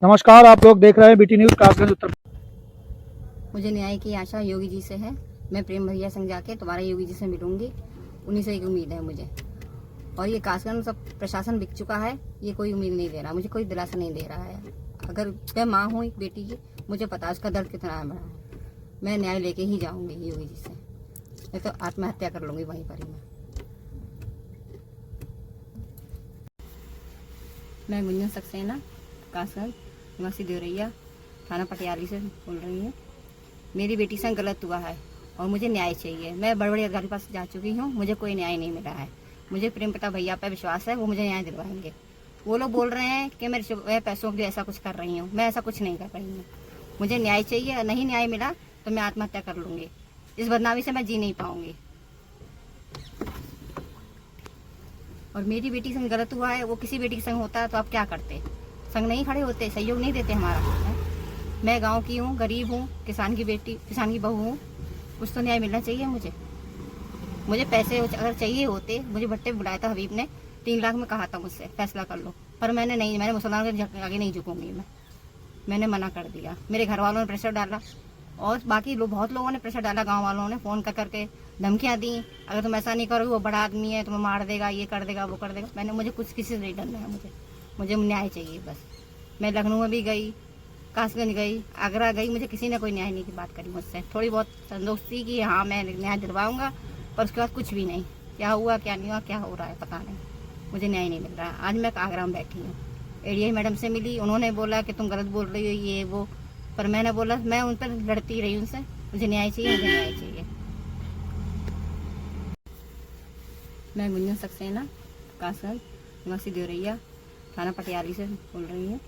नमस्कार, आप लोग देख रहे हैं बीटी न्यूज कासगंज उत्तर। मुझे न्याय की आशा योगी जी से है। मैं प्रेम भैया संग जाके दोबारा योगी जी से मिलूंगी, उन्हीं से एक उम्मीद है मुझे। और ये कासगंज सब प्रशासन बिक चुका है, ये कोई उम्मीद नहीं दे रहा, मुझे कोई दिलासा नहीं दे रहा है। अगर मैं माँ हूँ एक बेटी की, मुझे पता है उसका दर्द कितना है बड़ा है। मैं न्याय लेके ही जाऊंगी योगी जी से, नहीं तो आत्महत्या कर लूंगी वहीं पर ही। मैं गुंजन सक्सेना, कासगंज निवासी देवरैया, थाना पटियाली से बोल रही हूँ। मेरी बेटी से गलत हुआ है और मुझे न्याय चाहिए। मैं बड़े बड़े अधिकारी के पास जा चुकी हूँ, मुझे कोई न्याय नहीं मिला है। मुझे प्रेम प्रताप भैया पर विश्वास है, वो मुझे न्याय दिलवाएंगे। वो लोग बोल रहे हैं कि मैं पैसों के लिए ऐसा कुछ कर रही हूँ, मैं ऐसा कुछ नहीं कर रही हूँ। मुझे न्याय चाहिए, नहीं न्याय मिला तो मैं आत्महत्या कर लूँगी। इस बदनामी से मैं जी नहीं पाऊँगी। और मेरी बेटी संग गलत हुआ है, वो किसी बेटी के संग होता है तो आप क्या करते? संग नहीं खड़े होते, सहयोग नहीं देते हमारा है? मैं गांव की हूँ, गरीब हूँ, किसान की बेटी, किसान की बहू हूँ। कुछ तो न्याय मिलना चाहिए मुझे पैसे अगर चाहिए होते, मुझे भट्टे बुलाया था हबीब ने, 3 लाख में कहा था मुझसे फैसला कर लो, पर मैंने नहीं, मैंने मुसलमानों के आगे नहीं झुकूंगी मैंने मना कर दिया। मेरे घर वालों ने प्रेशर डाला और बाकी बहुत लोगों ने प्रेशर डाला, गांव वालों ने फ़ोन कर करके धमकियाँ दी, अगर तुम ऐसा नहीं करोगे वो बड़ा आदमी है, तुम्हें मार देगा, ये कर देगा, वो कर देगा। मुझे कुछ किसी से नहीं डरना है, मुझे न्याय चाहिए बस। मैं लखनऊ में भी गई, कासगंज गई, आगरा गई, मुझे किसी ने कोई न्याय नहीं की बात करी मुझसे। थोड़ी बहुत संतोष थी कि हाँ मैं न्याय दिलवाऊंगा, पर उसके बाद कुछ भी नहीं। क्या हुआ क्या नहीं हुआ, क्या हो रहा है पता नहीं, मुझे न्याय नहीं मिल रहा है। आज मैं आगरा में बैठी हूँ, एडीआई मैडम से मिली, उन्होंने बोला कि तुम गलत बोल रही हो ये वो, पर मैंने बोला मैं उन पर लड़ती रही उनसे, मुझे न्याय चाहिए, मुझे न्याय चाहिए। मैं गुंजन सक्सेना, कासगंज निवासी देवरैया, थाना पटियाली से बोल रही हूँ।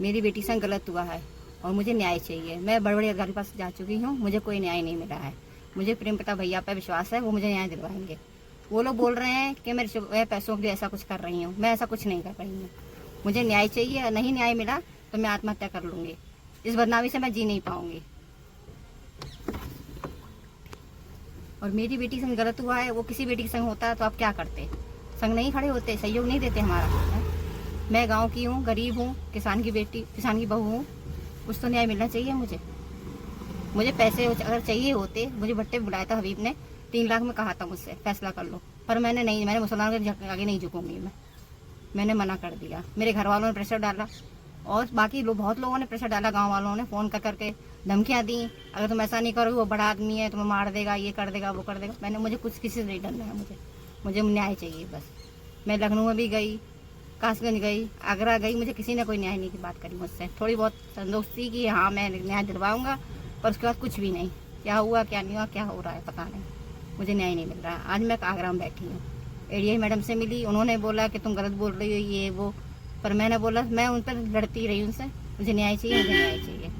मेरी बेटी से गलत हुआ है और मुझे न्याय चाहिए। मैं बड़े बड़े अधिकारी के पास जा चुकी हूँ, मुझे कोई न्याय नहीं मिला है। मुझे प्रेम प्रताप भैया पर विश्वास है, वो मुझे न्याय दिलवाएंगे। वो लोग बोल रहे हैं कि मैं पैसों के लिए ऐसा कुछ कर रही हूँ, मैं ऐसा कुछ नहीं कर रही हूँ। मुझे न्याय चाहिए, नहीं न्याय मिला तो मैं आत्महत्या कर लूँगी। इस बदनामी से मैं जी नहीं पाऊँगी। और मेरी बेटी संग गलत हुआ है, वो किसी बेटी के संग होता है तो आप क्या करते? संग नहीं खड़े होते, सहयोग नहीं देते हमारा है? मैं गांव की हूँ, गरीब हूँ, किसान की बेटी, किसान की बहू हूँ। कुछ तो न्याय मिलना चाहिए मुझे पैसे अगर चाहिए होते, मुझे भट्टे बुलाया था हबीब ने, 3 लाख में कहा था मुझसे फैसला कर लो, पर मैंने नहीं, मैंने मुसलमानों के आगे नहीं झुकूंगी मैंने मना कर दिया। मेरे घर वालों ने प्रेशर डाला और बाकी बहुत लोगों ने प्रेशर डाला, गांव वालों ने फ़ोन कर करके धमकियाँ दी, अगर तुम ऐसा नहीं करोगे वो बड़ा आदमी है, तुम्हें मार देगा, ये कर देगा, वो कर देगा। मुझे कुछ किसी से नहीं डरना है, मुझे न्याय चाहिए बस। मैं लखनऊ में भी गई, कासगंज गई, आगरा गई, मुझे किसी ने कोई न्याय नहीं की बात करी मुझसे। थोड़ी बहुत संतोष थी कि हाँ मैं न्याय दिलवाऊंगा, पर उसके बाद कुछ भी नहीं। क्या हुआ क्या नहीं हुआ, क्या हो रहा है पता नहीं, मुझे न्याय नहीं मिल रहा है। आज मैं आगरा में बैठी हूँ, एडीआई मैडम से मिली, उन्होंने बोला कि तुम गलत बोल रही हो ये वो, पर मैंने बोला मैं उन पर लड़ती रही उनसे, मुझे न्याय चाहिए, मुझे न्याय चाहिए।